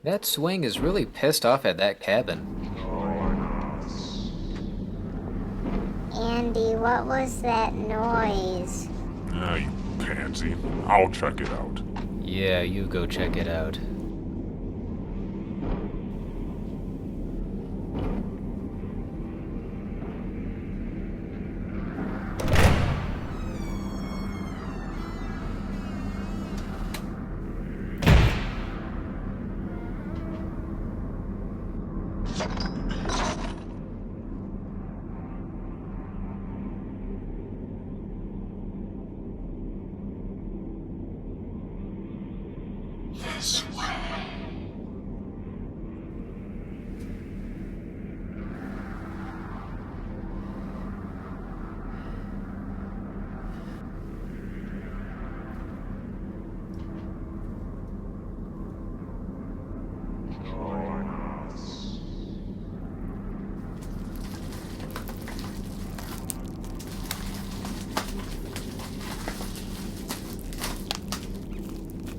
That swing is really pissed off at that cabin. Andy, what was that noise? Ah, you pansy. I'll check it out. Yeah, you go check it out. This way.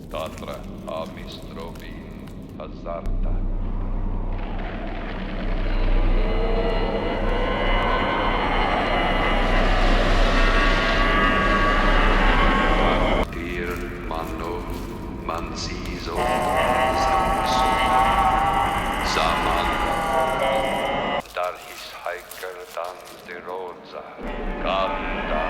Tatra Amistrovi Hazarta. Tir Mano Manzizo Zaman Darhis Hiker Dan de Rosa Kanda.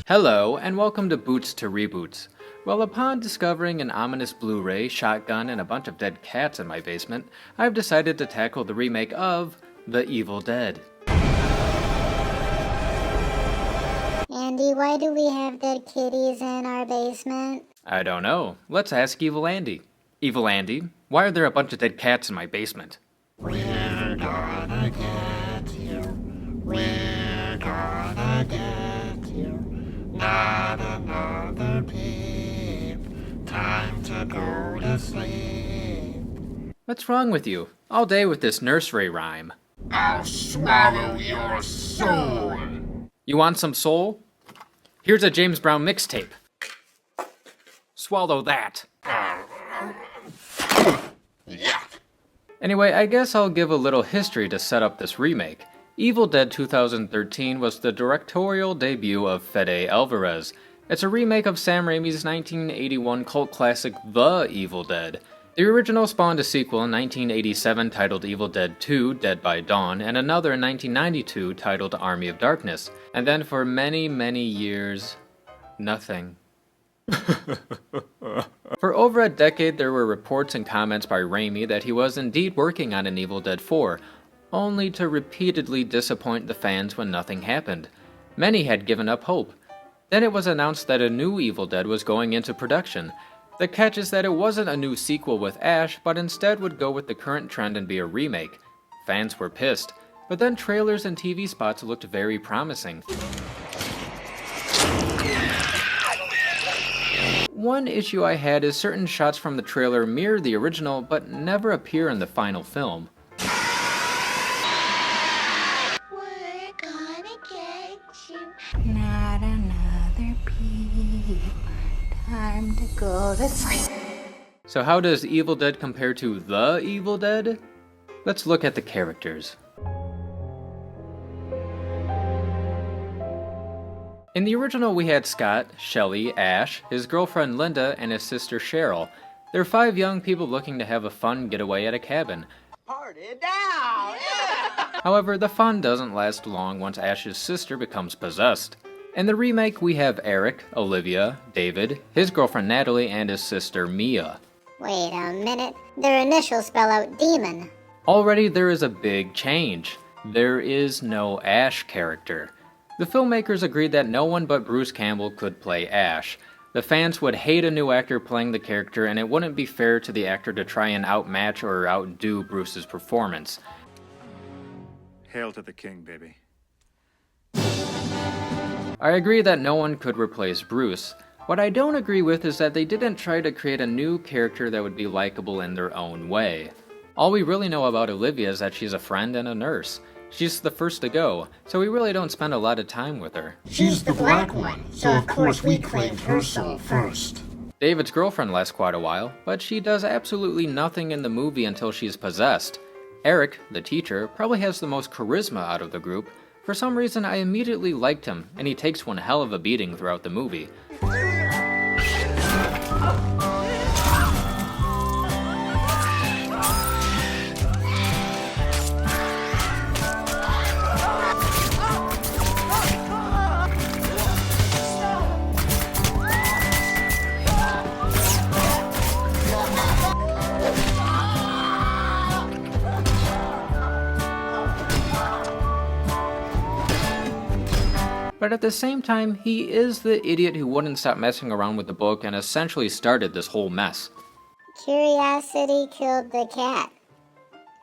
Hello, and welcome to Boots to Reboots. Well, upon discovering an ominous Blu-ray, shotgun, and a bunch of dead cats in my basement, I've decided to tackle the remake of The Evil Dead. Andy, why do we have dead kitties in our basement? I don't know. Let's ask Evil Andy. Evil Andy, why are there a bunch of dead cats in my basement? We're gonna get you. We're gonna get you. Not another peep. Time to go to sleep. What's wrong with you? All day with this nursery rhyme. I'll swallow your soul. You want some soul? Here's a James Brown mixtape. Swallow that. Yeah. Anyway, I guess I'll give a little history to set up this remake. Evil Dead 2013 was the directorial debut of Fede Alvarez. It's a remake of Sam Raimi's 1981 cult classic The Evil Dead. The original spawned a sequel in 1987 titled Evil Dead 2: Dead by Dawn, and another in 1992 titled Army of Darkness. And then for many, many years, nothing. For over a decade, there were reports and comments by Raimi that he was indeed working on an Evil Dead 4, only to repeatedly disappoint the fans when nothing happened. Many had given up hope. Then it was announced that a new Evil Dead was going into production. The catch is that it wasn't a new sequel with Ash, but instead would go with the current trend and be a remake. Fans were pissed, but then trailers and TV spots looked very promising. One issue I had is certain shots from the trailer mirror the original but never appear in the final film. We're gonna get you. Not another peep. Time to go to sleep. So how does Evil Dead compare to The Evil Dead? Let's look at the characters. In the original, we had Scott, Shelly, Ash, his girlfriend Linda, and his sister Cheryl. They're 5 young people looking to have a fun getaway at a cabin. Party down! Yeah! However, the fun doesn't last long once Ash's sister becomes possessed. In the remake, we have Eric, Olivia, David, his girlfriend Natalie, and his sister Mia. Wait a minute. Their initials spell out demon. Already there is a big change. There is no Ash character. The filmmakers agreed that no one but Bruce Campbell could play Ash. The fans would hate a new actor playing the character, and it wouldn't be fair to the actor to try and outmatch or outdo Bruce's performance. Hail to the king, baby. I agree that no one could replace Bruce. What I don't agree with is that they didn't try to create a new character that would be likable in their own way. All we really know about Olivia is that she's a friend and a nurse. She's the first to go, so we really don't spend a lot of time with her. She's the black one, so of course we claimed her soul first. David's girlfriend lasts quite a while, but she does absolutely nothing in the movie until she's possessed. Eric, the teacher, probably has the most charisma out of the group. For some reason, I immediately liked him, and he takes one hell of a beating throughout the movie. But at the same time, he is the idiot who wouldn't stop messing around with the book and essentially started this whole mess. Curiosity killed the cat.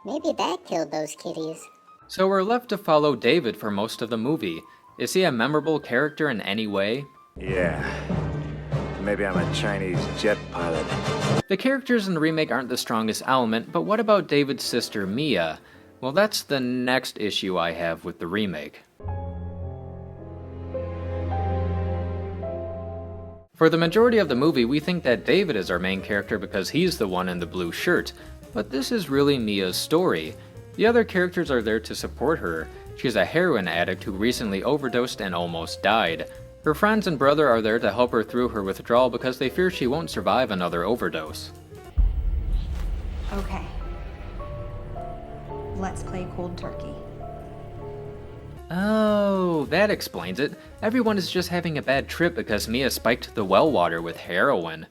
Maybe that killed those kitties. So we're left to follow David for most of the movie. Is he a memorable character in any way? Yeah. Maybe I'm a Chinese jet pilot. The characters in the remake aren't the strongest element, but what about David's sister Mia? Well, that's the next issue I have with the remake. For the majority of the movie, we think that David is our main character because he's the one in the blue shirt, but this is really Mia's story. The other characters are there to support her. She's a heroin addict who recently overdosed and almost died. Her friends and brother are there to help her through her withdrawal because they fear she won't survive another overdose. Okay. Let's play cold turkey. Oh, that explains it. Everyone is just having a bad trip because Mia spiked the well water with heroin.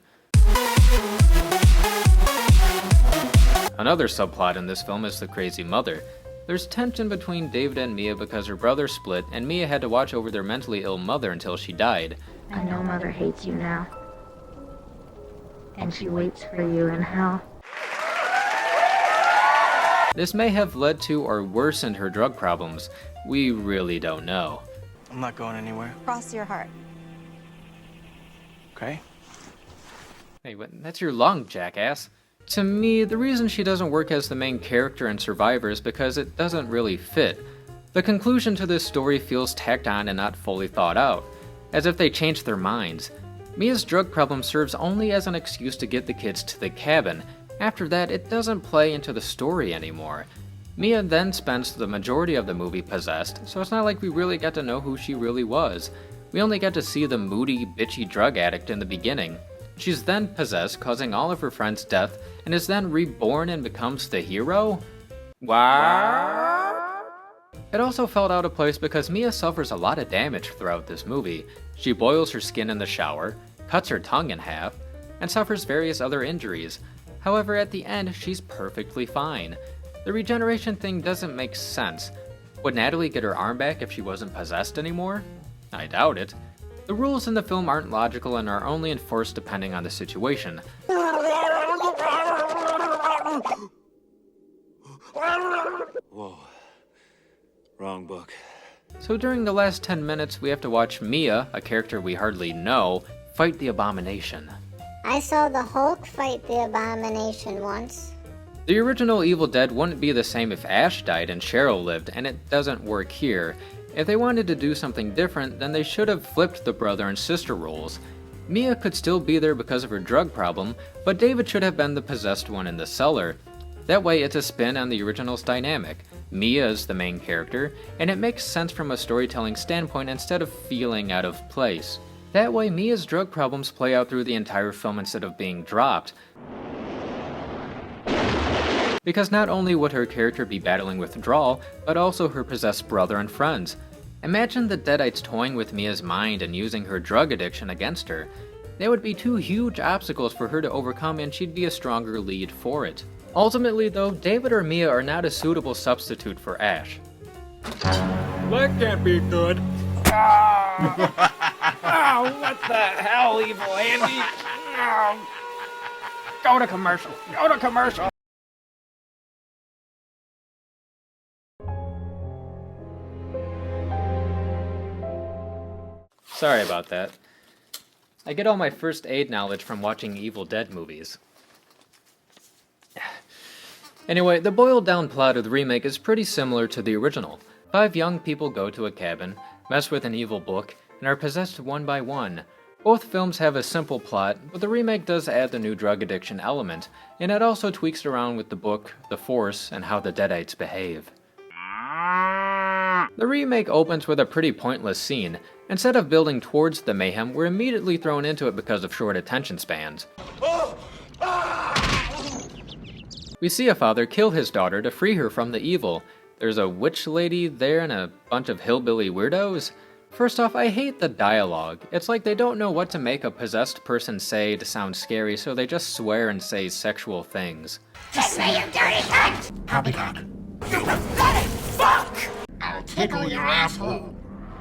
Another subplot in this film is the crazy mother. There's tension between David and Mia because her brother split and Mia had to watch over their mentally ill mother until she died. I know Mother hates you now. And she waits for you in hell. This may have led to or worsened her drug problems. We really don't know. I'm not going anywhere. Cross your heart. Okay? Hey, that's your lung, jackass. To me, the reason she doesn't work as the main character in Survivor is because it doesn't really fit. The conclusion to this story feels tacked on and not fully thought out, as if they changed their minds. Mia's drug problem serves only as an excuse to get the kids to the cabin. After that, it doesn't play into the story anymore. Mia then spends the majority of the movie possessed, so it's not like we really got to know who she really was. We only got to see the moody, bitchy drug addict in the beginning. She's then possessed, causing all of her friends' death, and is then reborn and becomes the hero? Wow! It also felt out of place because Mia suffers a lot of damage throughout this movie. She boils her skin in the shower, cuts her tongue in half, and suffers various other injuries. However, at the end, she's perfectly fine. The regeneration thing doesn't make sense. Would Natalie get her arm back if she wasn't possessed anymore? I doubt it. The rules in the film aren't logical and are only enforced depending on the situation. Whoa. Wrong book. So during the last 10 minutes, we have to watch Mia, a character we hardly know, fight the Abomination. I saw the Hulk fight the Abomination once. The original Evil Dead wouldn't be the same if Ash died and Cheryl lived, and it doesn't work here. If they wanted to do something different, then they should have flipped the brother and sister roles. Mia could still be there because of her drug problem, but David should have been the possessed one in the cellar. That way it's a spin on the original's dynamic. Mia is the main character, and it makes sense from a storytelling standpoint instead of feeling out of place. That way Mia's drug problems play out through the entire film instead of being dropped. because not only would her character be battling withdrawal, but also her possessed brother and friends. Imagine the Deadites toying with Mia's mind and using her drug addiction against her. They would be two huge obstacles for her to overcome, and she'd be a stronger lead for it. Ultimately though, David or Mia are not a suitable substitute for Ash. That can't be good. Oh, what the hell, evil Andy? Oh. Go to commercial. Go to commercial. Sorry about that. I get all my first aid knowledge from watching Evil Dead movies. Anyway, the boiled down plot of the remake is pretty similar to the original. 5 young people go to a cabin, mess with an evil book, and are possessed one by one. Both films have a simple plot, but the remake does add the new drug addiction element, and it also tweaks around with the book, the Force, and how the Deadites behave. The remake opens with a pretty pointless scene. Instead of building towards the mayhem, we're immediately thrown into it because of short attention spans. We see a father kill his daughter to free her from the evil. There's a witch lady there and a bunch of hillbilly weirdos. First off, I hate the dialogue. It's like they don't know what to make a possessed person say to sound scary, so they just swear and say sexual things. Just say you dirty cunt! Poppycock. You pathetic fuck! I'll tickle your asshole.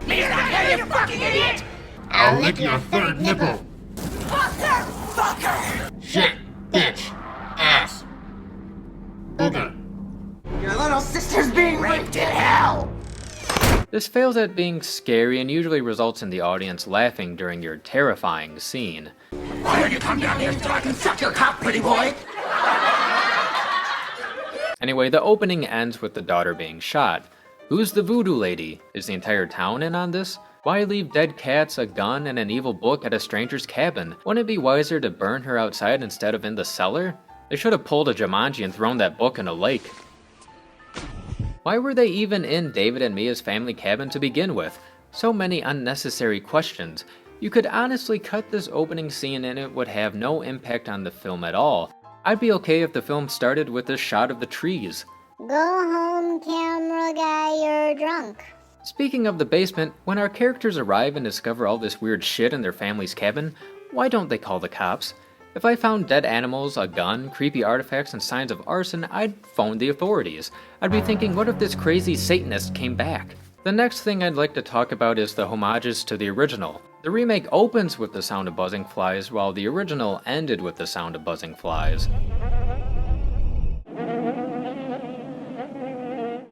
You're not here, you fucking idiot! I'll lick your third nipple. Fucker! Fucker! Shit, bitch, ass, booger. Your little sister's being raped in hell! This fails at being scary and usually results in the audience laughing during your terrifying scene. Why don't you come down here so I can suck your cock, pretty boy? Anyway, the opening ends with the daughter being shot. Who's the voodoo lady? Is the entire town in on this? Why leave dead cats, a gun, and an evil book at a stranger's cabin? Wouldn't it be wiser to burn her outside instead of in the cellar? They should have pulled a Jumanji and thrown that book in a lake. Why were they even in David and Mia's family cabin to begin with? So many unnecessary questions. You could honestly cut this opening scene and it would have no impact on the film at all. I'd be okay if the film started with this shot of the trees. Go home, camera guy, you're drunk. Speaking of the basement, when our characters arrive and discover all this weird shit in their family's cabin, why don't they call the cops? If I found dead animals, a gun, creepy artifacts, and signs of arson, I'd phone the authorities. I'd be thinking, what if this crazy Satanist came back? The next thing I'd like to talk about is the homages to the original. The remake opens with the sound of buzzing flies, while the original ended with the sound of buzzing flies.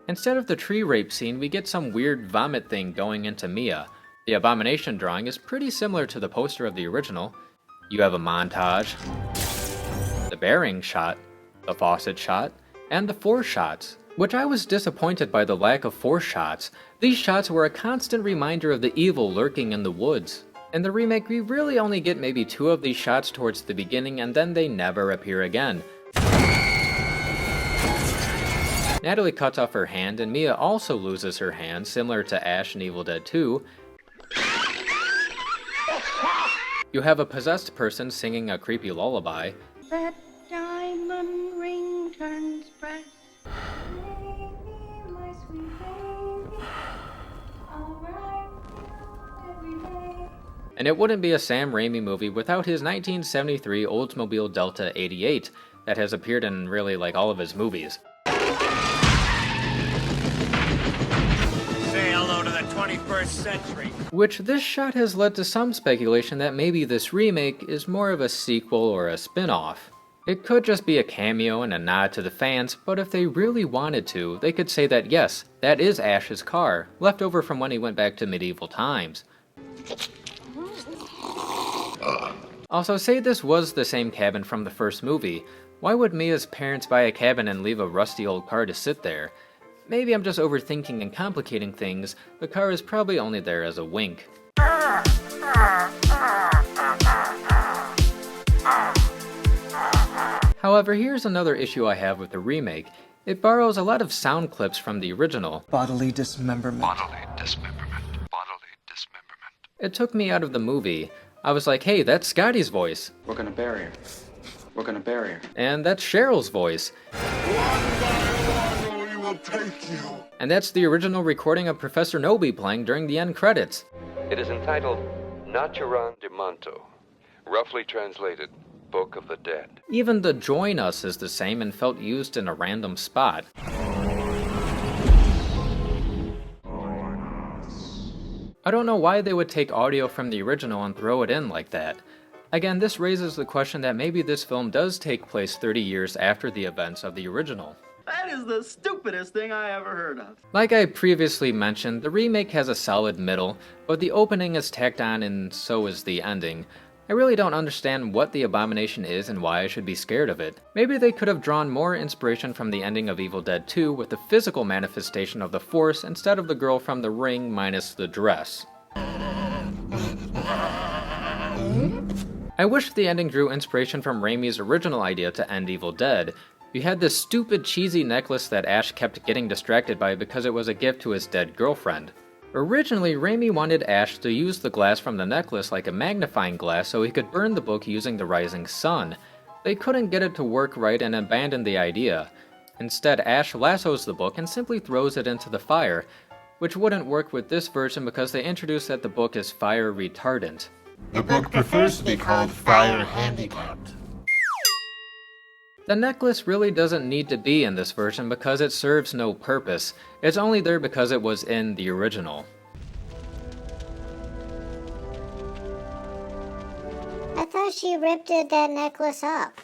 Instead of the tree rape scene, we get some weird vomit thing going into Mia. The abomination drawing is pretty similar to the poster of the original. You have a montage, the bearing shot, the faucet shot, and the force shots, which I was disappointed by the lack of force shots. These shots were a constant reminder of the evil lurking in the woods. In the remake, we really only get maybe 2 of these shots towards the beginning, and then they never appear again. Natalie cuts off her hand, and Mia also loses her hand, similar to Ash in Evil Dead 2. You have a possessed person singing a creepy lullaby. That diamond ring turns bright. My sweet baby, alright, every day. And it wouldn't be a Sam Raimi movie without his 1973 Oldsmobile Delta 88 that has appeared in really like all of his movies. Say hello to the 21st century. Which this shot has led to some speculation that maybe this remake is more of a sequel or a spin-off. It could just be a cameo and a nod to the fans, but if they really wanted to, they could say that yes, that is Ash's car, left over from when he went back to medieval times. Also, say this was the same cabin from the first movie, why would Mia's parents buy a cabin and leave a rusty old car to sit there? Maybe I'm just overthinking and complicating things, the car is probably only there as a wink. However, here's another issue I have with the remake. It borrows a lot of sound clips from the original. Bodily dismemberment. Bodily dismemberment. Bodily dismemberment. It took me out of the movie. I was like, hey, that's Scotty's voice. We're gonna bury her. We're gonna bury her. And that's Cheryl's voice. We will take you. And that's the original recording of Professor Nobi playing during the end credits. It is entitled Naturan de Manto, roughly translated, Book of the Dead. Even the Join Us is the same and felt used in a random spot. I don't know why they would take audio from the original and throw it in like that. Again, this raises the question that maybe this film does take place 30 years after the events of the original. That is the stupidest thing I ever heard of. Like I previously mentioned, the remake has a solid middle, but the opening is tacked on and so is the ending. I really don't understand what the abomination is and why I should be scared of it. Maybe they could have drawn more inspiration from the ending of Evil Dead 2 with the physical manifestation of the Force instead of the girl from The Ring minus the dress. I wish the ending drew inspiration from Raimi's original idea to end Evil Dead. You had this stupid cheesy necklace that Ash kept getting distracted by because it was a gift to his dead girlfriend. Originally, Raimi wanted Ash to use the glass from the necklace like a magnifying glass so he could burn the book using the rising sun. They couldn't get it to work right and abandoned the idea. Instead, Ash lassos the book and simply throws it into the fire, which wouldn't work with this version because they introduced that the book is fire retardant. The book prefers to be called Fire Handicapped. The necklace really doesn't need to be in this version because it serves no purpose. It's only there because it was in the original. I thought she ripped that necklace up.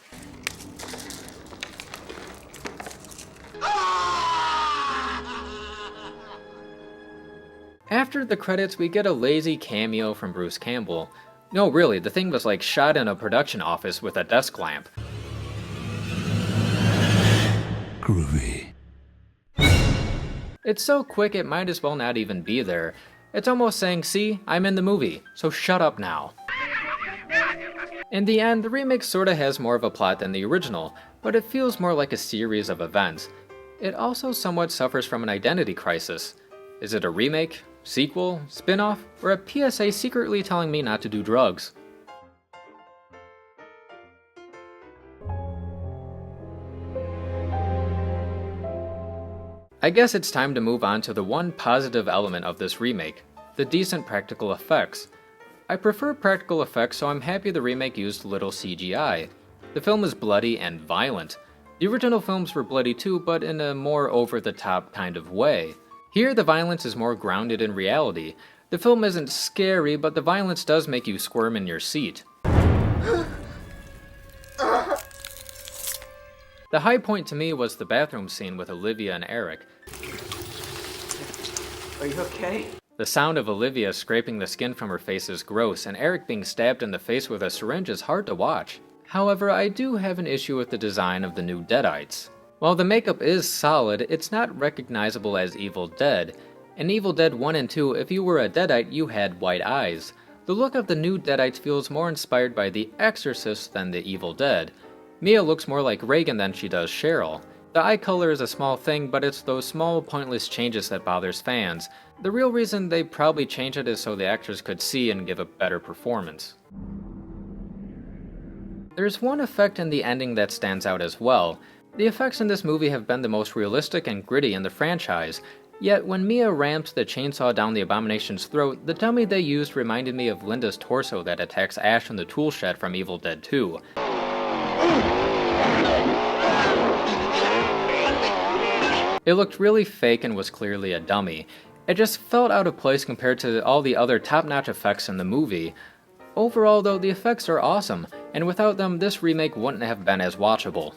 After the credits, we get a lazy cameo from Bruce Campbell. No, really, the thing was like shot in a production office with a desk lamp. Groovy. It's so quick it might as well not even be there. It's almost saying, see, I'm in the movie, so shut up now. In the end, the remake sorta has more of a plot than the original, but it feels more like a series of events. It also somewhat suffers from an identity crisis. Is it a remake, sequel, spin-off, or a PSA secretly telling me not to do drugs? I guess it's time to move on to the one positive element of this remake, the decent practical effects. I prefer practical effects, so I'm happy the remake used little CGI. The film is bloody and violent. The original films were bloody too, but in a more over-the-top kind of way. Here, the violence is more grounded in reality. The film isn't scary, but the violence does make you squirm in your seat. The high point to me was the bathroom scene with Olivia and Eric. Are you okay? The sound of Olivia scraping the skin from her face is gross, and Eric being stabbed in the face with a syringe is hard to watch. However, I do have an issue with the design of the new Deadites. While the makeup is solid, it's not recognizable as Evil Dead. In Evil Dead 1 and 2, if you were a Deadite, you had white eyes. The look of the new Deadites feels more inspired by The Exorcist than the Evil Dead. Mia looks more like Reagan than she does Cheryl. The eye color is a small thing, but it's those small, pointless changes that bothers fans. The real reason they probably changed it is so the actors could see and give a better performance. There's one effect in the ending that stands out as well. The effects in this movie have been the most realistic and gritty in the franchise, yet when Mia ramps the chainsaw down the abomination's throat, the dummy they used reminded me of Linda's torso that attacks Ash in the tool shed from Evil Dead 2. It looked really fake and was clearly a dummy. It just felt out of place compared to all the other top-notch effects in the movie. Overall though, the effects are awesome, and without them this remake wouldn't have been as watchable.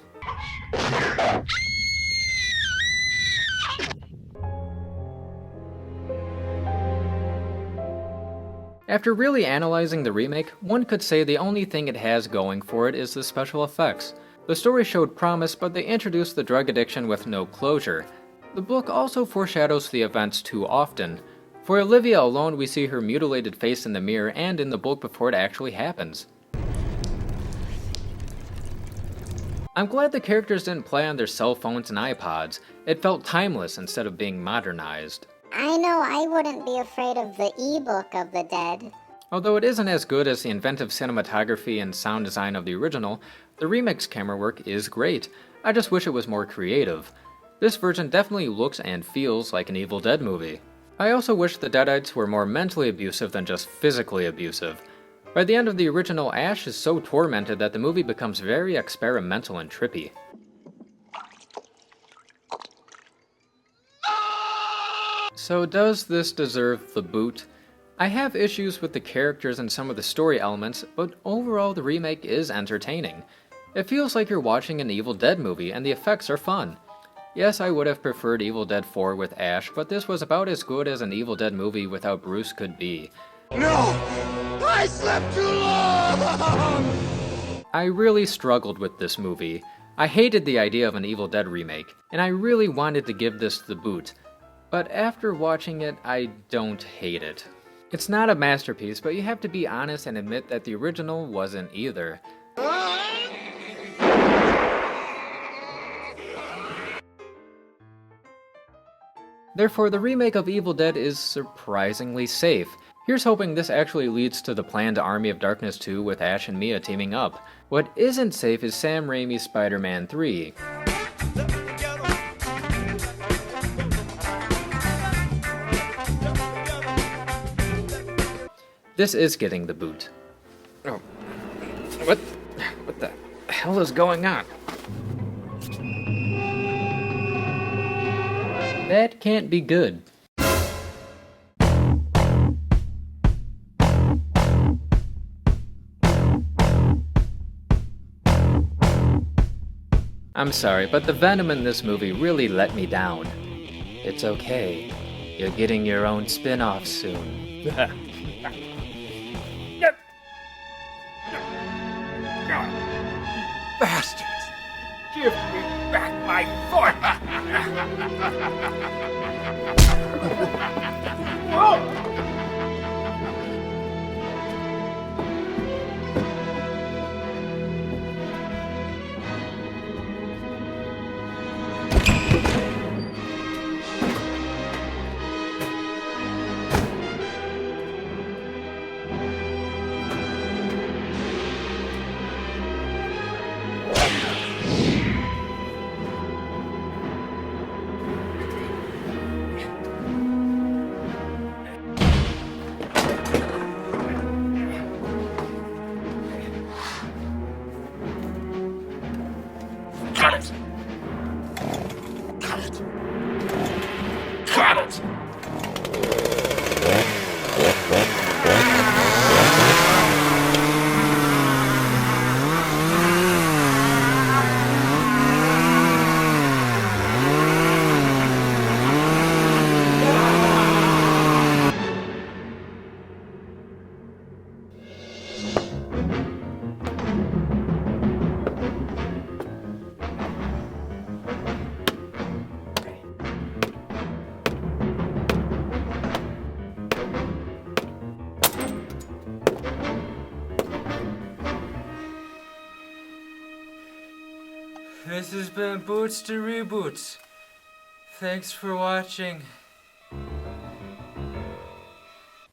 After really analyzing the remake, one could say the only thing it has going for it is the special effects. The story showed promise, but they introduced the drug addiction with no closure. The book also foreshadows the events too often. For Olivia alone, we see her mutilated face in the mirror and in the book before it actually happens. I'm glad the characters didn't play on their cell phones and iPods. It felt timeless instead of being modernized. I know I wouldn't be afraid of the e-book of the dead. Although it isn't as good as the inventive cinematography and sound design of the original, the remake's camera work is great. I just wish it was more creative. This version definitely looks and feels like an Evil Dead movie. I also wish the Deadites were more mentally abusive than just physically abusive. By the end of the original, Ash is so tormented that the movie becomes very experimental and trippy. So does this deserve the boot? I have issues with the characters and some of the story elements, but overall the remake is entertaining. It feels like you're watching an Evil Dead movie and the effects are fun. Yes, I would have preferred Evil Dead 4 with Ash, but this was about as good as an Evil Dead movie without Bruce could be. No! I slept too long! I really struggled with this movie. I hated the idea of an Evil Dead remake, and I really wanted to give this the boot. But after watching it, I don't hate it. It's not a masterpiece, but you have to be honest and admit that the original wasn't either. Therefore, the remake of Evil Dead is surprisingly safe. Here's hoping this actually leads to the planned Army of Darkness 2 with Ash and Mia teaming up. What isn't safe is Sam Raimi's Spider-Man 3. This is getting the boot. Oh, what the hell is going on? That can't be good. I'm sorry, but the venom in this movie really let me down. It's okay. You're getting your own spin-off soon. Bastards! Give me back my fork! Cut it! Cut it! Cut it! This has been Boots to Reboots. Thanks for watching.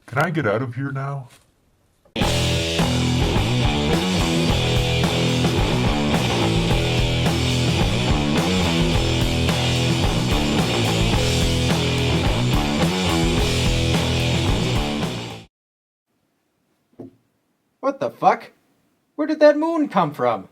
Can I get out of here now? What the fuck? Where did that moon come from?